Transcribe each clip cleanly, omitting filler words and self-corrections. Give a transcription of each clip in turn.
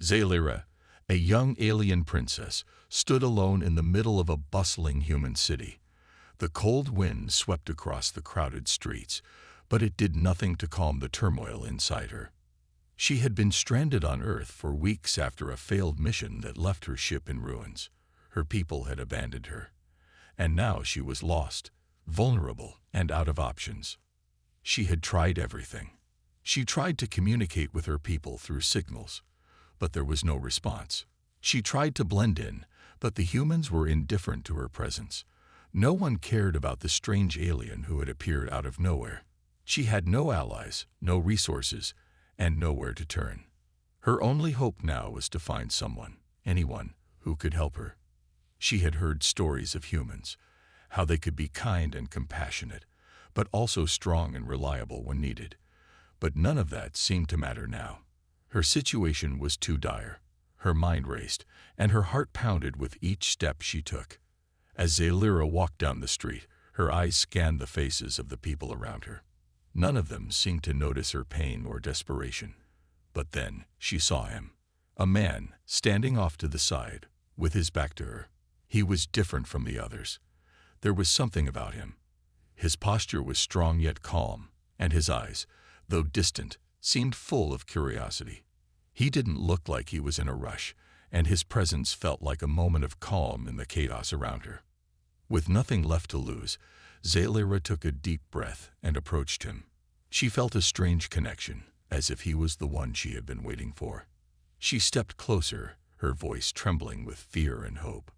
Zaylira, a young alien princess, stood alone in the middle of a bustling human city. The cold wind swept across the crowded streets, but it did nothing to calm the turmoil inside her. She had been stranded on Earth for weeks after a failed mission that left her ship in ruins. Her people had abandoned her, and now she was lost, vulnerable, and out of options. She had tried everything. She tried to communicate with her people through signals, but there was no response. She tried to blend in, but the humans were indifferent to her presence. No one cared about the strange alien who had appeared out of nowhere. She had no allies, no resources, and nowhere to turn. Her only hope now was to find someone, anyone, who could help her. She had heard stories of humans, how they could be kind and compassionate, but also strong and reliable when needed. But none of that seemed to matter now. Her situation was too dire. Her mind raced, and her heart pounded with each step she took. As Zaylira walked down the street, her eyes scanned the faces of the people around her. None of them seemed to notice her pain or desperation. But then she saw him. A man, standing off to the side, with his back to her. He was different from the others. There was something about him. His posture was strong yet calm, and his eyes, though distant, seemed full of curiosity. He didn't look like he was in a rush, and his presence felt like a moment of calm in the chaos around her. With nothing left to lose, Zaylira took a deep breath and approached him. She felt a strange connection, as if he was the one she had been waiting for. She stepped closer, her voice trembling with fear and hope.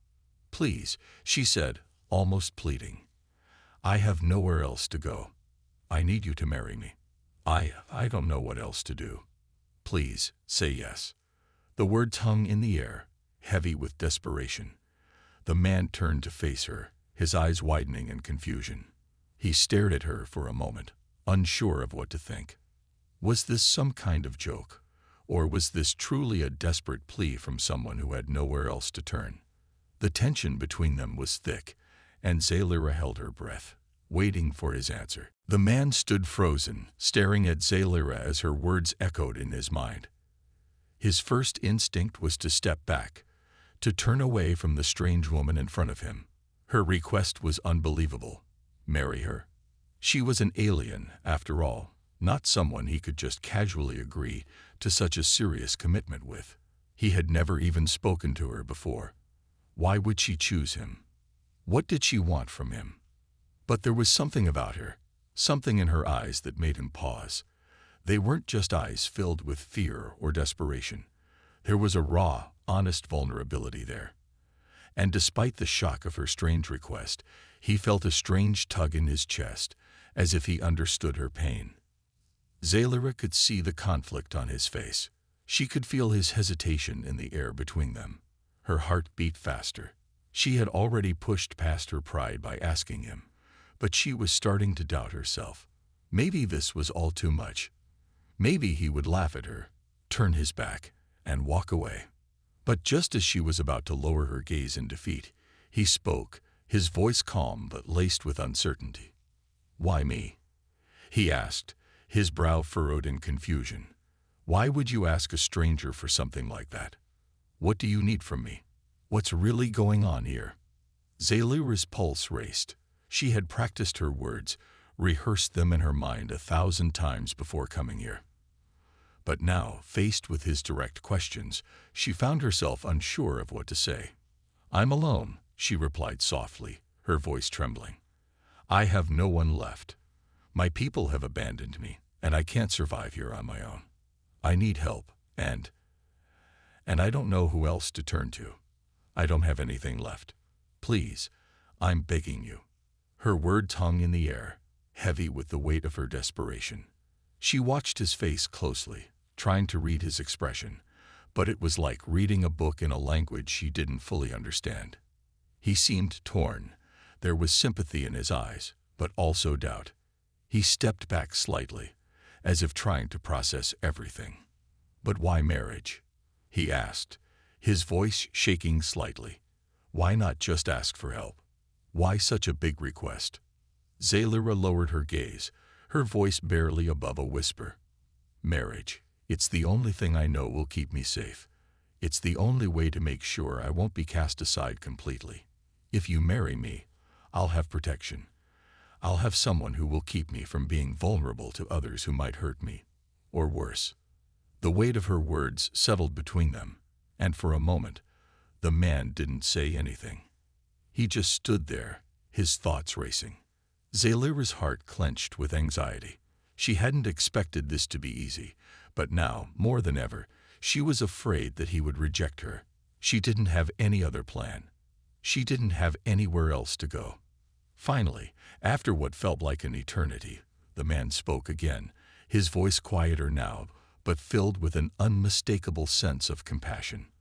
"Please," she said, almost pleading. "I have nowhere else to go. I need you to marry me. I don't know what else to do. Please, say yes." The words hung in the air, heavy with desperation. The man turned to face her, his eyes widening in confusion. He stared at her for a moment, unsure of what to think. Was this some kind of joke, or was this truly a desperate plea from someone who had nowhere else to turn? The tension between them was thick, and Zaylira held her breath, waiting for his answer. The man stood frozen, staring at Zaylira as her words echoed in his mind. His first instinct was to step back, to turn away from the strange woman in front of him. Her request was unbelievable. Marry her. She was an alien, after all, not someone he could just casually agree to such a serious commitment with. He had never even spoken to her before. Why would she choose him? What did she want from him? But there was something about her, something in her eyes that made him pause. They weren't just eyes filled with fear or desperation. There was a raw, honest vulnerability there. And despite the shock of her strange request, he felt a strange tug in his chest, as if he understood her pain. Zaylira could see the conflict on his face. She could feel his hesitation in the air between them. Her heart beat faster. She had already pushed past her pride by asking him, but she was starting to doubt herself. Maybe this was all too much. Maybe he would laugh at her, turn his back, and walk away. But just as she was about to lower her gaze in defeat, he spoke, his voice calm but laced with uncertainty. "Why me?" he asked, his brow furrowed in confusion. "Why would you ask a stranger for something like that? What do you need from me? What's really going on here?" Zaylira's pulse raced. She had practiced her words, rehearsed them in her mind 1,000 times before coming here. But now, faced with his direct questions, she found herself unsure of what to say. "I'm alone," she replied softly, her voice trembling. "I have no one left. My people have abandoned me, and I can't survive here on my own. I need help, and I don't know who else to turn to. I don't have anything left. Please, I'm begging you." Her words hung in the air, heavy with the weight of her desperation. She watched his face closely, trying to read his expression, but it was like reading a book in a language she didn't fully understand. He seemed torn. There was sympathy in his eyes, but also doubt. He stepped back slightly, as if trying to process everything. "But why marriage?" he asked, his voice shaking slightly. "Why not just ask for help? Why such a big request?" Zaylira lowered her gaze, her voice barely above a whisper. "Marriage. It's the only thing I know will keep me safe. It's the only way to make sure I won't be cast aside completely. If you marry me, I'll have protection. I'll have someone who will keep me from being vulnerable to others who might hurt me. Or worse." The weight of her words settled between them, and for a moment, the man didn't say anything. He just stood there, his thoughts racing. Zaylira's heart clenched with anxiety. She hadn't expected this to be easy, but now, more than ever, she was afraid that he would reject her. She didn't have any other plan. She didn't have anywhere else to go. Finally, after what felt like an eternity, the man spoke again, his voice quieter now, but filled with an unmistakable sense of compassion.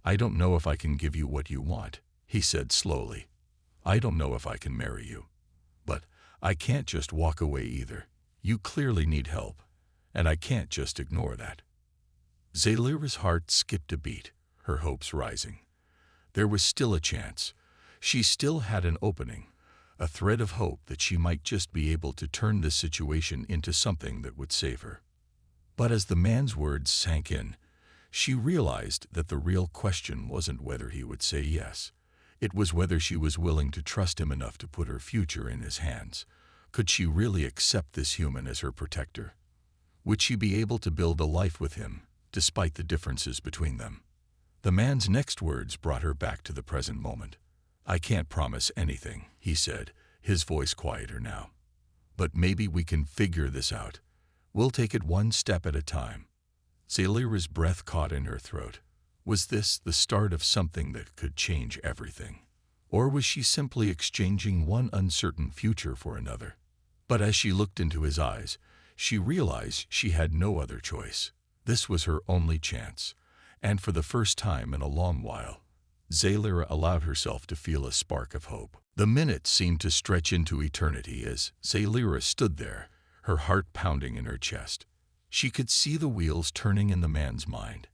"I don't know if I can give you what you want," he said slowly. "I don't know if I can marry you. But I can't just walk away either. You clearly need help, and I can't just ignore that." Zaylira's heart skipped a beat, her hopes rising. There was still a chance. She still had an opening, a thread of hope that she might just be able to turn this situation into something that would save her. But as the man's words sank in, she realized that the real question wasn't whether he would say yes. It was whether she was willing to trust him enough to put her future in his hands. Could she really accept this human as her protector? Would she be able to build a life with him, despite the differences between them? The man's next words brought her back to the present moment. "I can't promise anything," he said, his voice quieter now. "But maybe we can figure this out. We'll take it one step at a time." Zaylira's breath caught in her throat. Was this the start of something that could change everything? Or was she simply exchanging one uncertain future for another? But as she looked into his eyes, she realized she had no other choice. This was her only chance, and for the first time in a long while, Zaylira allowed herself to feel a spark of hope. The minutes seemed to stretch into eternity as Zaylira stood there, her heart pounding in her chest. She could see the wheels turning in the man's mind,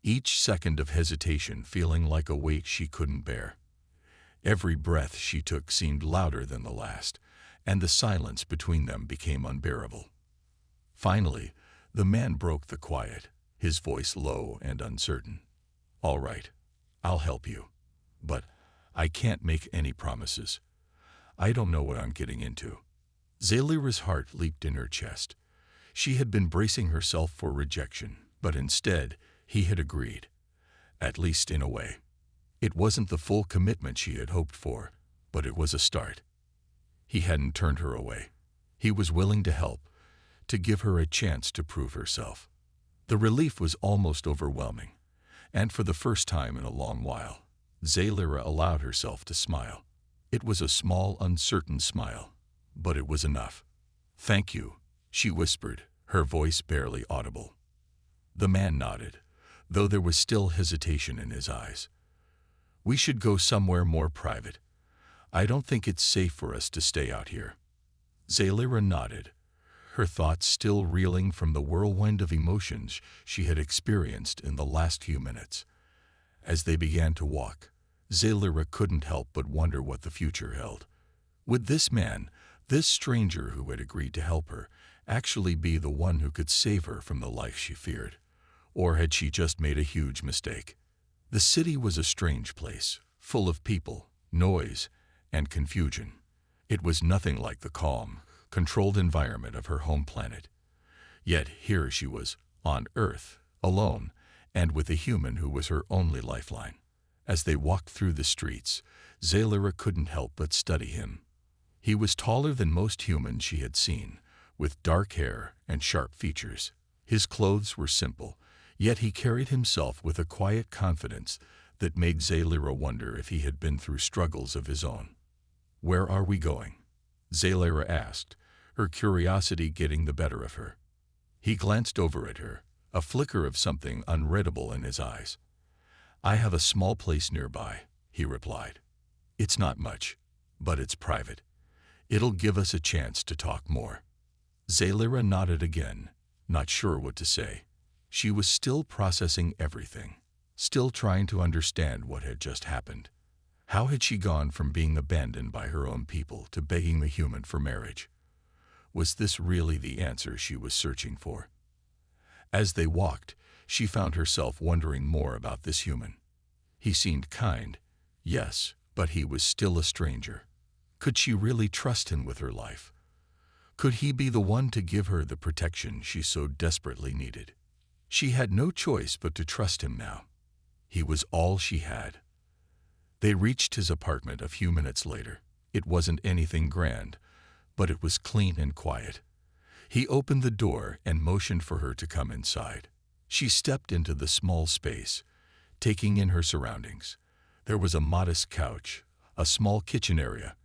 each second of hesitation feeling like a weight she couldn't bear. Every breath she took seemed louder than the last, and the silence between them became unbearable. Finally, the man broke the quiet, his voice low and uncertain. "All right, I'll help you. But I can't make any promises. I don't know what I'm getting into." Zaylira's heart leaped in her chest. She had been bracing herself for rejection, but instead, he had agreed. At least in a way. It wasn't the full commitment she had hoped for, but it was a start. He hadn't turned her away. He was willing to help, to give her a chance to prove herself. The relief was almost overwhelming, and for the first time in a long while, Zaylira allowed herself to smile. It was a small, uncertain smile, but it was enough. "Thank you," she whispered, her voice barely audible. The man nodded, though there was still hesitation in his eyes. "We should go somewhere more private. I don't think it's safe for us to stay out here." Zaylira nodded, her thoughts still reeling from the whirlwind of emotions she had experienced in the last few minutes. As they began to walk, Zaylira couldn't help but wonder what the future held. Would this man, this stranger who had agreed to help her, actually be the one who could save her from the life she feared? Or had she just made a huge mistake? The city was a strange place, full of people, noise, and confusion. It was nothing like the calm, controlled environment of her home planet. Yet here she was, on Earth, alone, and with a human who was her only lifeline. As they walked through the streets, Zaylira couldn't help but study him. He was taller than most humans she had seen, with dark hair and sharp features. His clothes were simple, yet he carried himself with a quiet confidence that made Zaylira wonder if he had been through struggles of his own. "Where are we going?" Zaylira asked, her curiosity getting the better of her. He glanced over at her, a flicker of something unreadable in his eyes. "I have a small place nearby," he replied. "It's not much, but it's private. It'll give us a chance to talk more." Zaylira nodded again, not sure what to say. She was still processing everything, still trying to understand what had just happened. How had she gone from being abandoned by her own people to begging the human for marriage? Was this really the answer she was searching for? As they walked, she found herself wondering more about this human. He seemed kind, yes, but he was still a stranger. Could she really trust him with her life? Could he be the one to give her the protection she so desperately needed? She had no choice but to trust him now. He was all she had. They reached his apartment a few minutes later. It wasn't anything grand, but it was clean and quiet. He opened the door and motioned for her to come inside. She stepped into the small space, taking in her surroundings. There was a modest couch, a small kitchen area,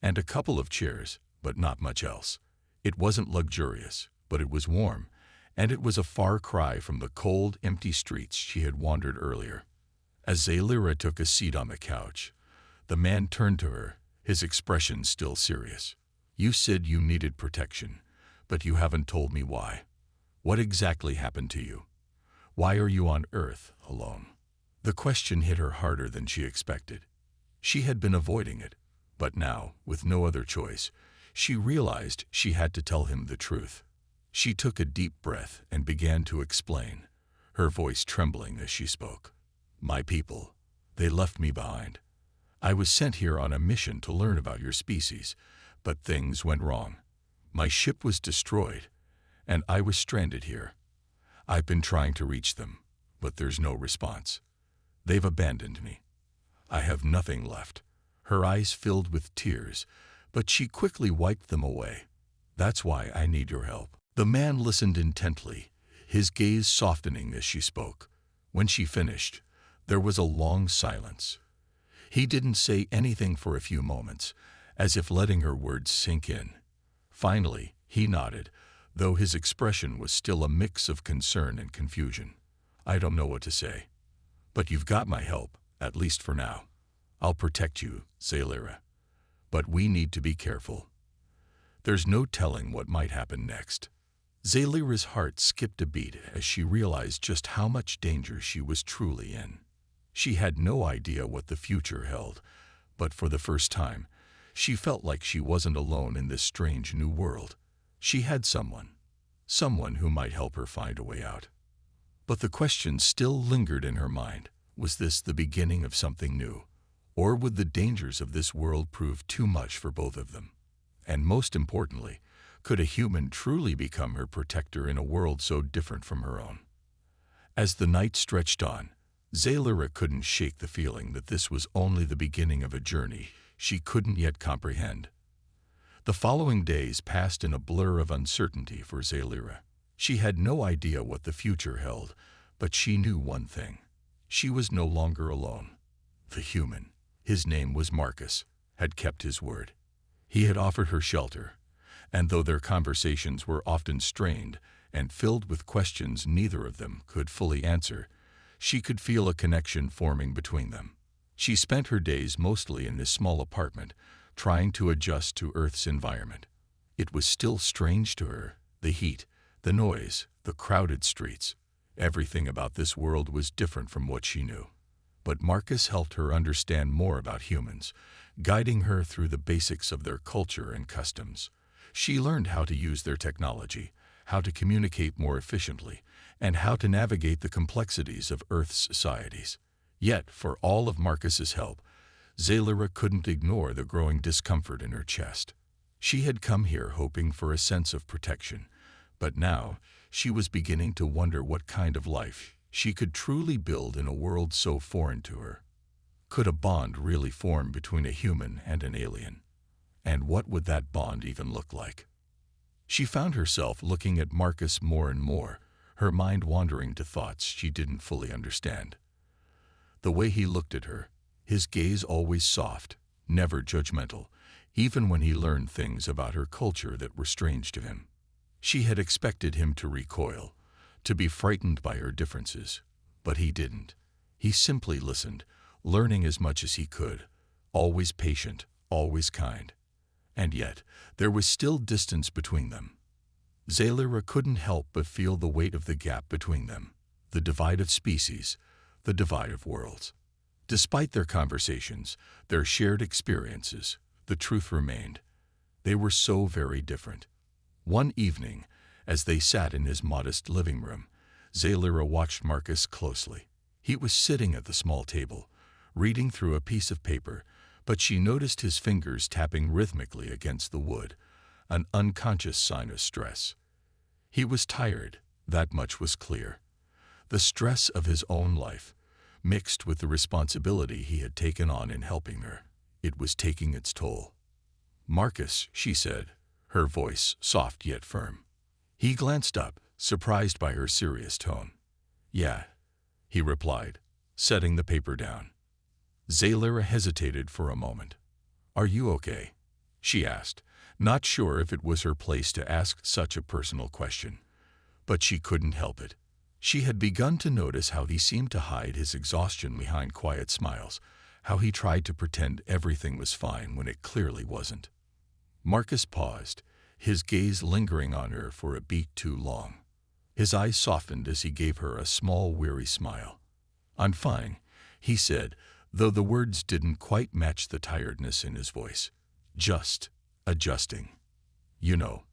and a couple of chairs, but not much else. It wasn't luxurious, but it was warm, and it was a far cry from the cold, empty streets she had wandered earlier. As Zaylira took a seat on the couch, the man turned to her, his expression still serious. "You said you needed protection, but you haven't told me why. What exactly happened to you? Why are you on Earth alone?" The question hit her harder than she expected. She had been avoiding it, but now, with no other choice, she realized she had to tell him the truth. She took a deep breath and began to explain, her voice trembling as she spoke. "My people, they left me behind. I was sent here on a mission to learn about your species, but things went wrong. My ship was destroyed, and I was stranded here. I've been trying to reach them, but there's no response. They've abandoned me. I have nothing left." Her eyes filled with tears, but she quickly wiped them away. "That's why I need your help." The man listened intently, his gaze softening as she spoke. When she finished, there was a long silence. He didn't say anything for a few moments, as if letting her words sink in. Finally, he nodded, though his expression was still a mix of concern and confusion. "I don't know what to say. But you've got my help, at least for now. I'll protect you, Zaylira. But we need to be careful. There's no telling what might happen next." Zaylira's heart skipped a beat as she realized just how much danger she was truly in. She had no idea what the future held, but for the first time, she felt like she wasn't alone in this strange new world. She had someone who might help her find a way out. But the question still lingered in her mind. Was this the beginning of something new? Or would the dangers of this world prove too much for both of them? And most importantly, could a human truly become her protector in a world so different from her own? As the night stretched on, Zaylira couldn't shake the feeling that this was only the beginning of a journey she couldn't yet comprehend. The following days passed in a blur of uncertainty for Zaylira. She had no idea what the future held, but she knew one thing. She was no longer alone. The human, his name was Marcus, had kept his word. He had offered her shelter, and though their conversations were often strained and filled with questions neither of them could fully answer, she could feel a connection forming between them. She spent her days mostly in this small apartment, trying to adjust to Earth's environment. It was still strange to her, the heat, the noise, the crowded streets. Everything about this world was different from what she knew. But Marcus helped her understand more about humans, guiding her through the basics of their culture and customs. She learned how to use their technology, how to communicate more efficiently, and how to navigate the complexities of Earth's societies. Yet, for all of Marcus's help, Zaylira couldn't ignore the growing discomfort in her chest. She had come here hoping for a sense of protection, but now she was beginning to wonder what kind of life she could truly build in a world so foreign to her. Could a bond really form between a human and an alien? And what would that bond even look like? She found herself looking at Marcus more and more, her mind wandering to thoughts she didn't fully understand. The way he looked at her, his gaze always soft, never judgmental, even when he learned things about her culture that were strange to him. She had expected him to recoil, to be frightened by her differences, but he didn't. He simply listened, learning as much as he could, always patient, always kind. And yet, there was still distance between them. Zaylira couldn't help but feel the weight of the gap between them, the divide of species, the divide of worlds. Despite their conversations, their shared experiences, the truth remained. They were so very different. One evening, as they sat in his modest living room, Zaylira watched Marcus closely. He was sitting at the small table, reading through a piece of paper, but she noticed his fingers tapping rhythmically against the wood, an unconscious sign of stress. He was tired, that much was clear. The stress of his own life, mixed with the responsibility he had taken on in helping her, it was taking its toll. "Marcus," she said, her voice soft yet firm. He glanced up, surprised by her serious tone. "Yeah," he replied, setting the paper down. Zaylira hesitated for a moment. "Are you okay?" she asked, not sure if it was her place to ask such a personal question. But she couldn't help it. She had begun to notice how he seemed to hide his exhaustion behind quiet smiles, how he tried to pretend everything was fine when it clearly wasn't. Marcus paused, his gaze lingering on her for a beat too long. His eyes softened as he gave her a small, weary smile. "I'm fine," he said, though the words didn't quite match the tiredness in his voice. "Just adjusting. You know,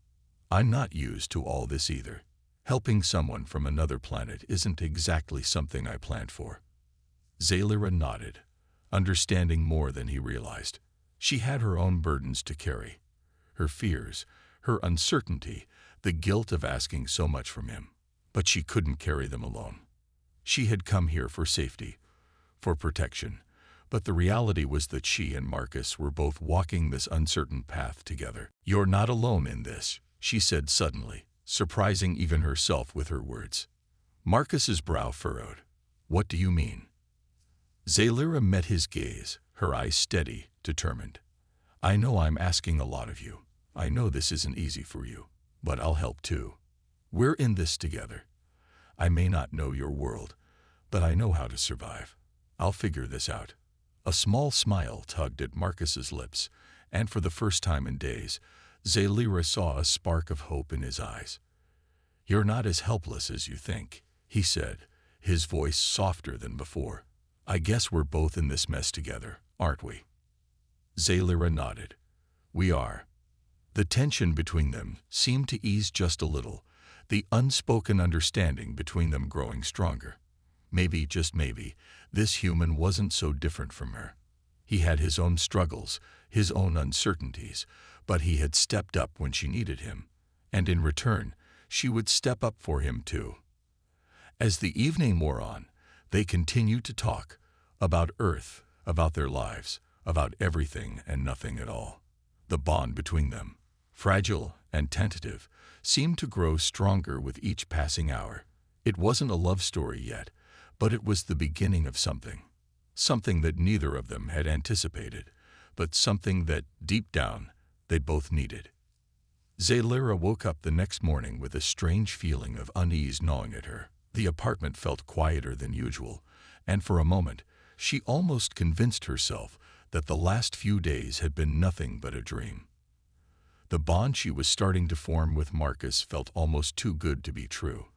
I'm not used to all this either. Helping someone from another planet isn't exactly something I planned for." Zaylira nodded, understanding more than he realized. She had her own burdens to carry. Her fears, her uncertainty, the guilt of asking so much from him. But she couldn't carry them alone. She had come here for safety, for protection, but the reality was that she and Marcus were both walking this uncertain path together. "You're not alone in this," she said suddenly, surprising even herself with her words. Marcus's brow furrowed. "What do you mean?" Zaylira met his gaze, her eyes steady, determined. "I know I'm asking a lot of you. I know this isn't easy for you, but I'll help too. We're in this together. I may not know your world, but I know how to survive. I'll figure this out." A small smile tugged at Marcus's lips, and for the first time in days, Zaylira saw a spark of hope in his eyes. "You're not as helpless as you think," he said, his voice softer than before. "I guess we're both in this mess together, aren't we?" Zaylira nodded. "We are." The tension between them seemed to ease just a little, the unspoken understanding between them growing stronger. Maybe, just maybe, this human wasn't so different from her. He had his own struggles, his own uncertainties, but he had stepped up when she needed him, and in return, she would step up for him too. As the evening wore on, they continued to talk about Earth, about their lives, about everything and nothing at all. The bond between them, fragile and tentative, seemed to grow stronger with each passing hour. It wasn't a love story yet, but it was the beginning of something. Something that neither of them had anticipated, but something that, deep down, they both needed. Zaylira woke up the next morning with a strange feeling of unease gnawing at her. The apartment felt quieter than usual, and for a moment, she almost convinced herself that the last few days had been nothing but a dream. The bond she was starting to form with Marcus felt almost too good to be true,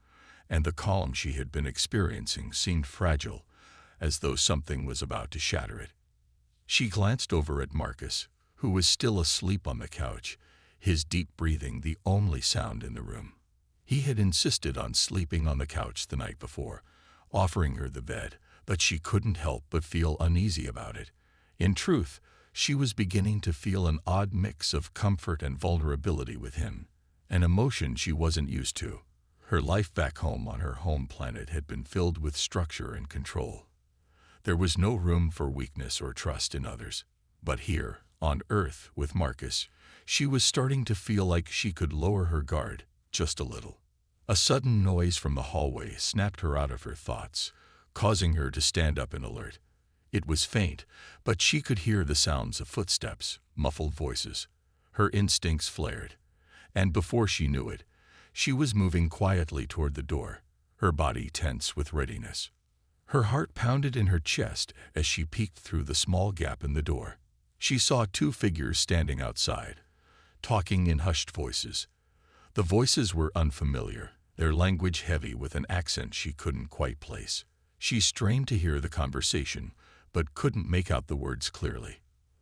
and the calm she had been experiencing seemed fragile, as though something was about to shatter it. She glanced over at Marcus, who was still asleep on the couch, his deep breathing the only sound in the room. He had insisted on sleeping on the couch the night before, offering her the bed, but she couldn't help but feel uneasy about it. In truth, she was beginning to feel an odd mix of comfort and vulnerability with him, an emotion she wasn't used to. Her life back home on her home planet had been filled with structure and control. There was no room for weakness or trust in others. But here, on Earth, with Marcus, she was starting to feel like she could lower her guard just a little. A sudden noise from the hallway snapped her out of her thoughts, causing her to stand up in alert. It was faint, but she could hear the sounds of footsteps, muffled voices. Her instincts flared, and before she knew it, she was moving quietly toward the door, her body tense with readiness. Her heart pounded in her chest as she peeked through the small gap in the door. She saw two figures standing outside, talking in hushed voices. The voices were unfamiliar, their language heavy with an accent she couldn't quite place. She strained to hear the conversation, but couldn't make out the words clearly.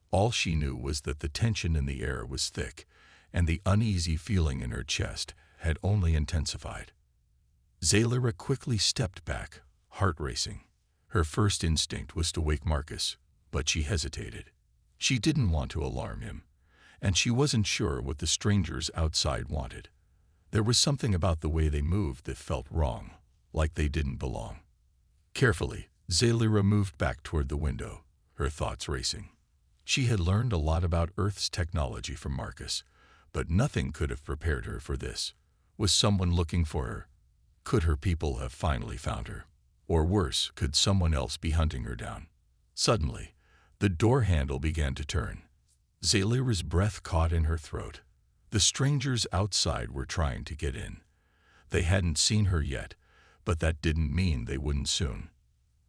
All she knew was that the tension in the air was thick, and the uneasy feeling in her chest had only intensified. Zalyra quickly stepped back, heart racing. Her first instinct was to wake Marcus, but she hesitated. She didn't want to alarm him, and she wasn't sure what the strangers outside wanted. There was something about the way they moved that felt wrong, like they didn't belong. Carefully, Zalyra moved back toward the window, her thoughts racing. She had learned a lot about Earth's technology from Marcus, but nothing could have prepared her for this. Was someone looking for her? Could her people have finally found her? Or worse, could someone else be hunting her down? Suddenly, the door handle began to turn. Zalyra's breath caught in her throat. The strangers outside were trying to get in. They hadn't seen her yet, but that didn't mean they wouldn't soon.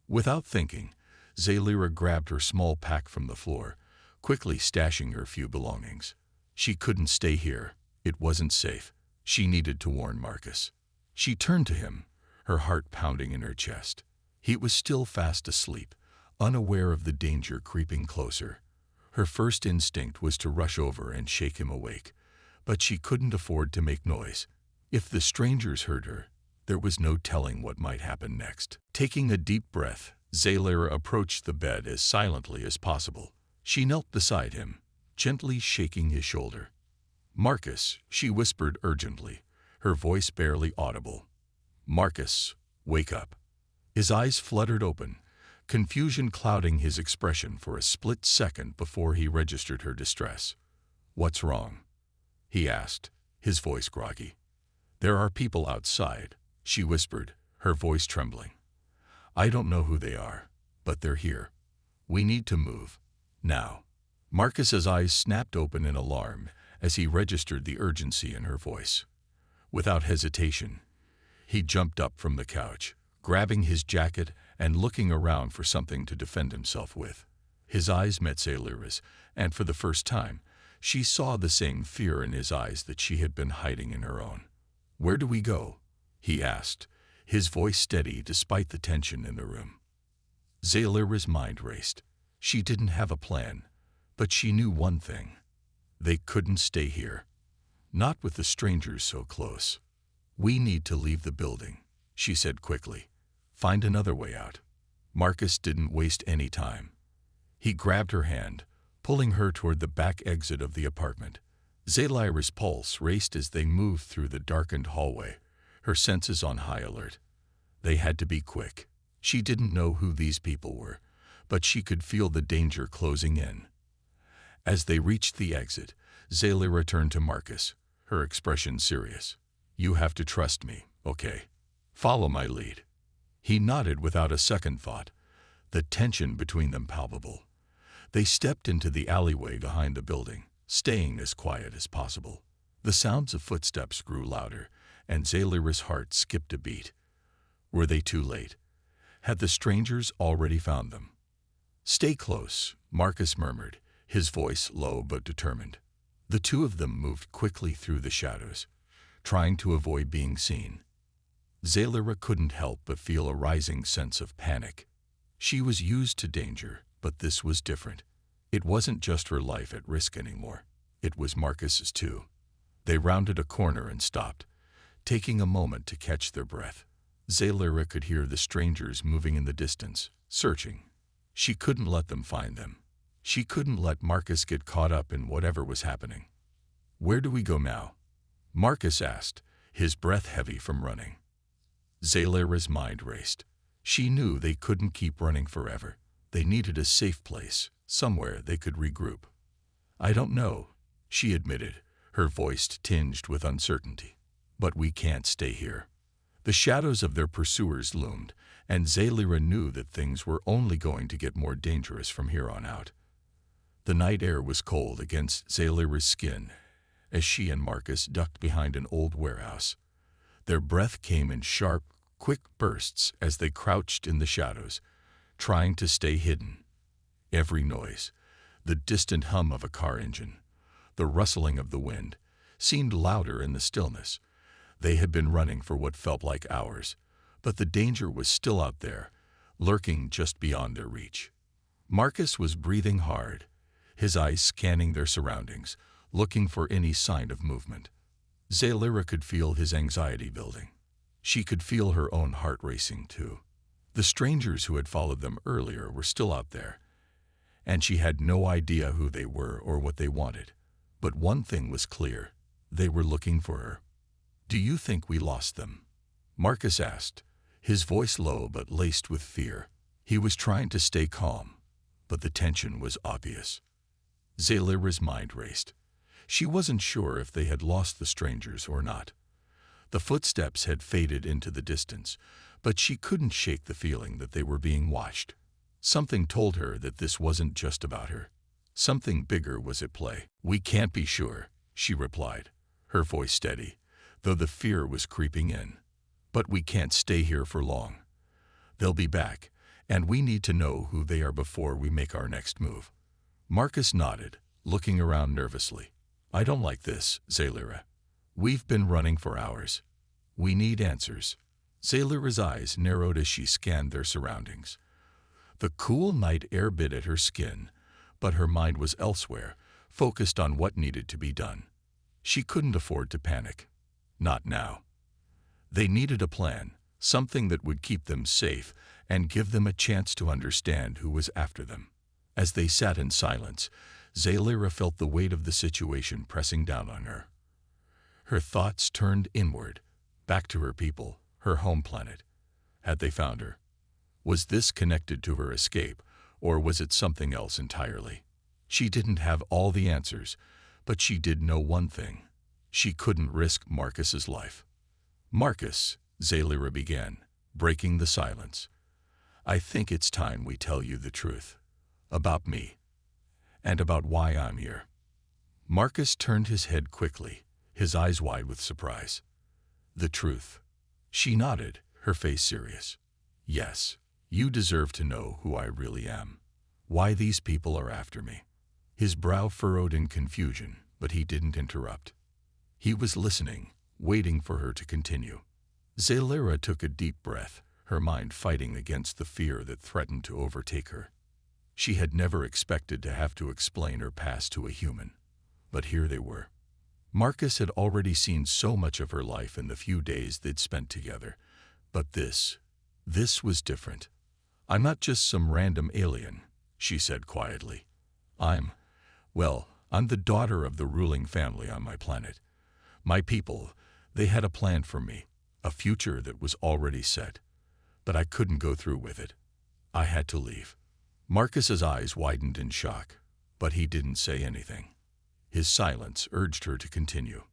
Without thinking, Zalyra grabbed her small pack from the floor, quickly stashing her few belongings. She couldn't stay here. It wasn't safe. She needed to warn Marcus. She turned to him, her heart pounding in her chest. He was still fast asleep, unaware of the danger creeping closer. Her first instinct was to rush over and shake him awake, but she couldn't afford to make noise. If the strangers heard her, there was no telling what might happen next. Taking a deep breath, Zalyra approached the bed as silently as possible. She knelt beside him, gently shaking his shoulder. "Marcus," she whispered urgently, her voice barely audible. "Marcus, wake up." His eyes fluttered open, confusion clouding his expression for a split second before he registered her distress. "What's wrong?" he asked, his voice groggy. "There are people outside," she whispered, her voice trembling. "I don't know who they are, but they're here. We need to move. Now." Marcus's eyes snapped open in alarm as he registered the urgency in her voice. Without hesitation, he jumped up from the couch, grabbing his jacket and looking around for something to defend himself with. His eyes met Zalyra's, and for the first time, she saw the same fear in his eyes that she had been hiding in her own. "Where do we go?" he asked, his voice steady despite the tension in the room. Zalyra's mind raced. She didn't have a plan, but she knew one thing. They couldn't stay here. Not with the strangers so close. "We need to leave the building," she said quickly. "Find another way out." Marcus didn't waste any time. He grabbed her hand, pulling her toward the back exit of the apartment. Zalyra's pulse raced as they moved through the darkened hallway, her senses on high alert. They had to be quick. She didn't know who these people were, but she could feel the danger closing in. As they reached the exit, Zalyra turned to Marcus, her expression serious. "You have to trust me, okay? Follow my lead." He nodded without a second thought, the tension between them palpable. They stepped into the alleyway behind the building, staying as quiet as possible. The sounds of footsteps grew louder, and Zalyra's heart skipped a beat. Were they too late? Had the strangers already found them? "Stay close," Marcus murmured, his voice low but determined. The two of them moved quickly through the shadows, trying to avoid being seen. Zalyra couldn't help but feel a rising sense of panic. She was used to danger, but this was different. It wasn't just her life at risk anymore. It was Marcus's too. They rounded a corner and stopped, taking a moment to catch their breath. Zalyra could hear the strangers moving in the distance, searching. She couldn't let them find them. She couldn't let Marcus get caught up in whatever was happening. "Where do we go now?" Marcus asked, his breath heavy from running. Zalyra's mind raced. She knew they couldn't keep running forever. They needed a safe place, somewhere they could regroup. "I don't know," she admitted, her voice tinged with uncertainty. "But we can't stay here." The shadows of their pursuers loomed, and Zalyra knew that things were only going to get more dangerous from here on out. The night air was cold against Zalyra's skin as she and Marcus ducked behind an old warehouse. Their breath came in sharp, quick bursts as they crouched in the shadows, trying to stay hidden. Every noise, the distant hum of a car engine, the rustling of the wind, seemed louder in the stillness. They had been running for what felt like hours, but the danger was still out there, lurking just beyond their reach. Marcus was breathing hard, his eyes scanning their surroundings, looking for any sign of movement. Zalyra could feel his anxiety building. She could feel her own heart racing too. The strangers who had followed them earlier were still out there, and she had no idea who they were or what they wanted. But one thing was clear. They were looking for her. "Do you think we lost them?" Marcus asked, his voice low but laced with fear. He was trying to stay calm, but the tension was obvious. Zaylira's mind raced. She wasn't sure if they had lost the strangers or not. The footsteps had faded into the distance, but she couldn't shake the feeling that they were being watched. Something told her that this wasn't just about her. Something bigger was at play. "We can't be sure," she replied, her voice steady, though the fear was creeping in. "But we can't stay here for long. They'll be back, and we need to know who they are before we make our next move." Marcus nodded, looking around nervously. "I don't like this, Zaylira. We've been running for hours. We need answers." Zaylira's eyes narrowed as she scanned their surroundings. The cool night air bit at her skin, but her mind was elsewhere, focused on what needed to be done. She couldn't afford to panic. Not now. They needed a plan, something that would keep them safe and give them a chance to understand who was after them. As they sat in silence, Zaylira felt the weight of the situation pressing down on her. Her thoughts turned inward, back to her people, her home planet. Had they found her? Was this connected to her escape, or was it something else entirely? She didn't have all the answers, but she did know one thing. She couldn't risk Marcus's life. "Marcus," Zaylira began, breaking the silence, "I think it's time we tell you the truth. About me. And about why I'm here." Marcus turned his head quickly, his eyes wide with surprise. "The truth." She nodded, her face serious. "Yes, you deserve to know who I really am. Why these people are after me." His brow furrowed in confusion, but he didn't interrupt. He was listening, waiting for her to continue. Zaylira took a deep breath, her mind fighting against the fear that threatened to overtake her. She had never expected to have to explain her past to a human, but here they were. Marcus had already seen so much of her life in the few days they'd spent together, but this was different. "I'm not just some random alien," she said quietly. I'm the daughter of the ruling family on my planet. My people, they had a plan for me, a future that was already set. But I couldn't go through with it. I had to leave." Marcus's eyes widened in shock, but he didn't say anything. His silence urged her to continue.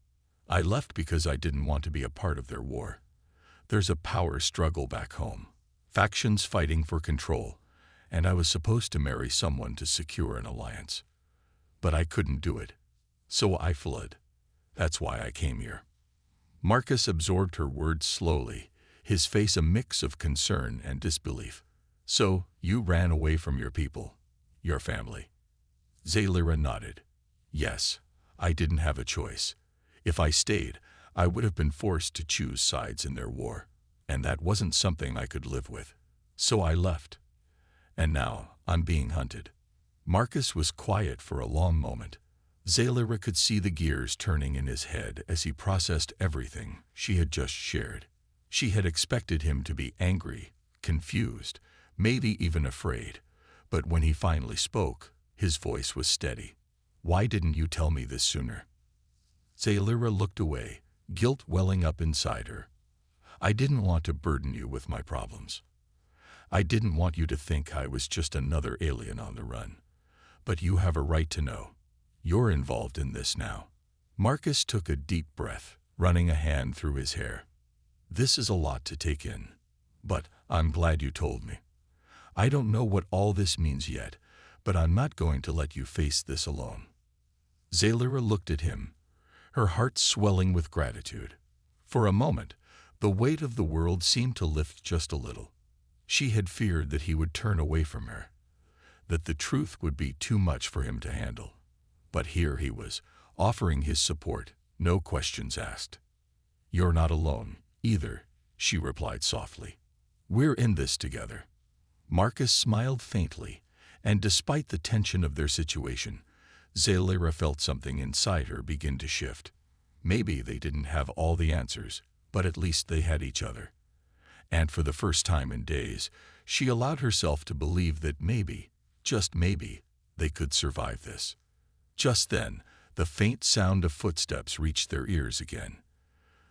"I left because I didn't want to be a part of their war. There's a power struggle back home, factions fighting for control, and I was supposed to marry someone to secure an alliance. But I couldn't do it, so I fled. That's why I came here." Marcus absorbed her words slowly, his face a mix of concern and disbelief. "So, you ran away from your people, your family?" Zaylira nodded. "Yes, I didn't have a choice. If I stayed, I would have been forced to choose sides in their war, and that wasn't something I could live with. So I left. And now I'm being hunted." Marcus was quiet for a long moment. Zaylira could see the gears turning in his head as he processed everything she had just shared. She had expected him to be angry, confused, maybe even afraid, but when he finally spoke, his voice was steady. "Why didn't you tell me this sooner?" Zaylira looked away, guilt welling up inside her. "I didn't want to burden you with my problems. I didn't want you to think I was just another alien on the run. But you have a right to know. You're involved in this now." Marcus took a deep breath, running a hand through his hair. "This is a lot to take in. But I'm glad you told me. I don't know what all this means yet, but I'm not going to let you face this alone." Zaylira looked at him, her heart swelling with gratitude. For a moment, the weight of the world seemed to lift just a little. She had feared that he would turn away from her, that the truth would be too much for him to handle. But here he was, offering his support, no questions asked. "You're not alone, either," she replied softly. "We're in this together." Marcus smiled faintly, and despite the tension of their situation, Zaylira felt something inside her begin to shift. Maybe they didn't have all the answers, but at least they had each other. And for the first time in days, she allowed herself to believe that maybe, just maybe, they could survive this. Just then, the faint sound of footsteps reached their ears again.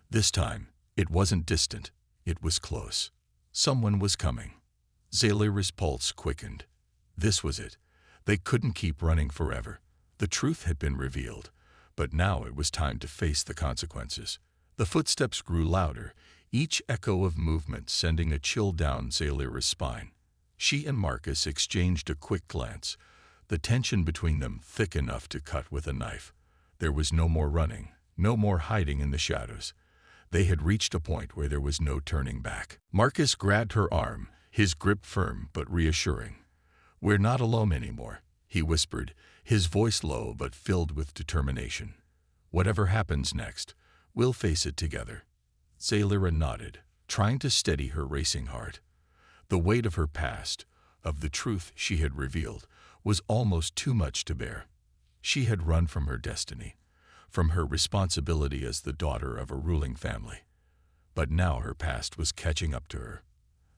This time, it wasn't distant, it was close. Someone was coming. Zalira's pulse quickened. This was it. They couldn't keep running forever. The truth had been revealed, but now it was time to face the consequences. The footsteps grew louder, each echo of movement sending a chill down Zalira's spine. She and Marcus exchanged a quick glance, the tension between them thick enough to cut with a knife. There was no more running, no more hiding in the shadows. They had reached a point where there was no turning back. Marcus grabbed her arm, his grip firm but reassuring. "We're not alone anymore," he whispered, his voice low but filled with determination. "Whatever happens next, we'll face it together." Zalira nodded, trying to steady her racing heart. The weight of her past, of the truth she had revealed, was almost too much to bear. She had run from her destiny, from her responsibility as the daughter of a ruling family. But now her past was catching up to her.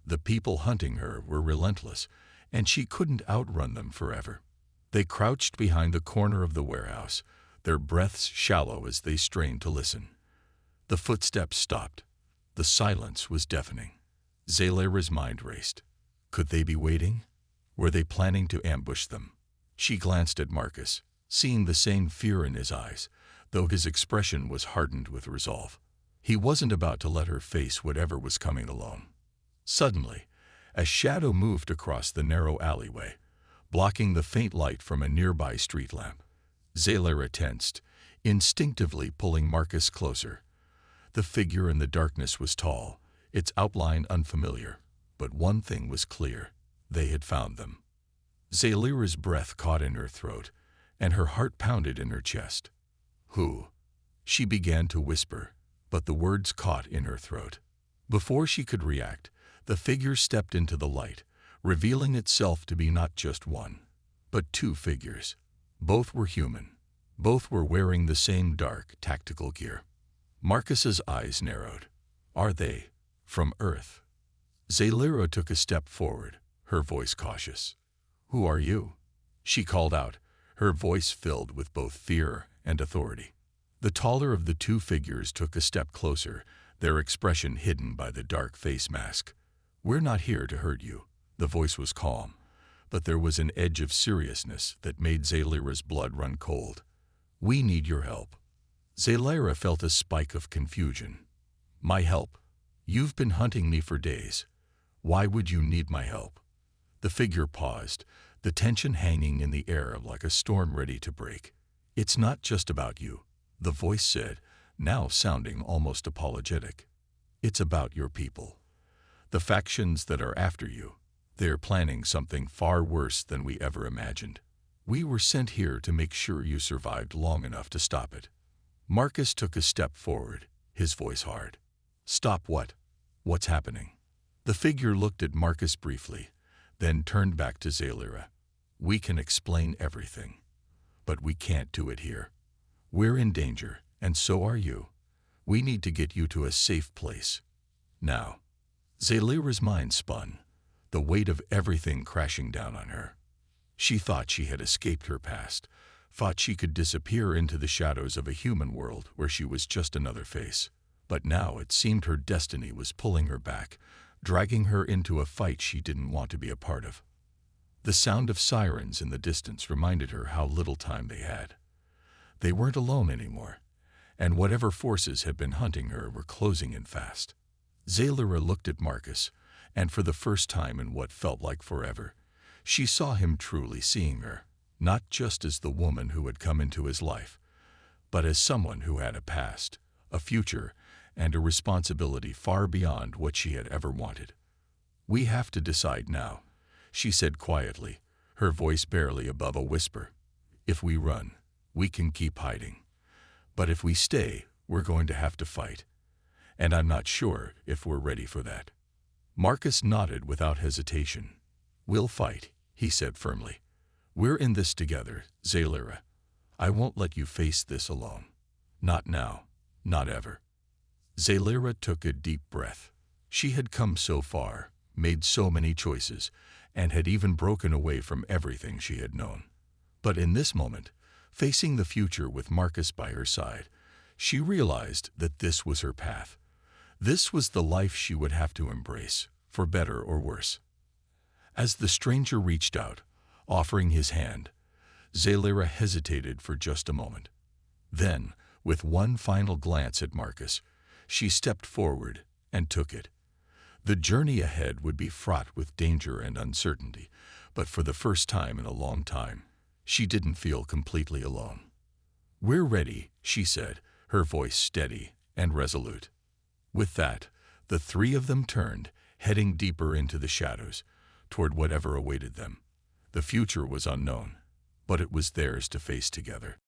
The people hunting her were relentless, and she couldn't outrun them forever. They crouched behind the corner of the warehouse, their breaths shallow as they strained to listen. The footsteps stopped. The silence was deafening. Zalira's mind raced. Could they be waiting? Were they planning to ambush them? She glanced at Marcus, seeing the same fear in his eyes, though his expression was hardened with resolve. He wasn't about to let her face whatever was coming alone. Suddenly, a shadow moved across the narrow alleyway, blocking the faint light from a nearby street lamp. Zalira tensed, instinctively pulling Marcus closer. The figure in the darkness was tall, its outline unfamiliar, but one thing was clear: they had found them. Zalira's breath caught in her throat, and her heart pounded in her chest. "Who?" She began to whisper, but the words caught in her throat. Before she could react, the figure stepped into the light, revealing itself to be not just one, but two figures. Both were human. Both were wearing the same dark, tactical gear. Marcus's eyes narrowed. "Are they from Earth?" Zalira took a step forward, her voice cautious. "Who are you?" she called out, her voice filled with both fear and authority. The taller of the two figures took a step closer, their expression hidden by the dark face mask. "We're not here to hurt you." The voice was calm, but there was an edge of seriousness that made Zalira's blood run cold. "We need your help." Zalira felt a spike of confusion. "My help? You've been hunting me for days. Why would you need my help?" The figure paused, the tension hanging in the air like a storm ready to break. "It's not just about you," the voice said, now sounding almost apologetic. "It's about your people. The factions that are after you. They're planning something far worse than we ever imagined. We were sent here to make sure you survived long enough to stop it." Marcus took a step forward, his voice hard. "Stop what? What's happening?" The figure looked at Marcus briefly, then turned back to Zalira. "We can explain everything, but we can't do it here. We're in danger, and so are you. We need to get you to a safe place. Now." Zalira's mind spun, the weight of everything crashing down on her. She thought she had escaped her past, thought she could disappear into the shadows of a human world where she was just another face. But now it seemed her destiny was pulling her back, dragging her into a fight she didn't want to be a part of. The sound of sirens in the distance reminded her how little time they had. They weren't alone anymore, and whatever forces had been hunting her were closing in fast. Zalira looked at Marcus, and for the first time in what felt like forever, she saw him truly seeing her, not just as the woman who had come into his life, but as someone who had a past, a future, and a responsibility far beyond what she had ever wanted. "We have to decide now," she said quietly, her voice barely above a whisper. "If we run, we can keep hiding. But if we stay, we're going to have to fight. And I'm not sure if we're ready for that." Marcus nodded without hesitation. "We'll fight," he said firmly. "We're in this together, Zalira. I won't let you face this alone. Not now, not ever." Zalira took a deep breath. She had come so far, made so many choices, and had even broken away from everything she had known. But in this moment, facing the future with Marcus by her side, she realized that this was her path. This was the life she would have to embrace, for better or worse. As the stranger reached out, offering his hand, Zalira hesitated for just a moment. Then, with one final glance at Marcus, she stepped forward and took it. The journey ahead would be fraught with danger and uncertainty, but for the first time in a long time, she didn't feel completely alone. "We're ready," she said, her voice steady and resolute. With that, the three of them turned, heading deeper into the shadows, toward whatever awaited them. The future was unknown, but it was theirs to face together.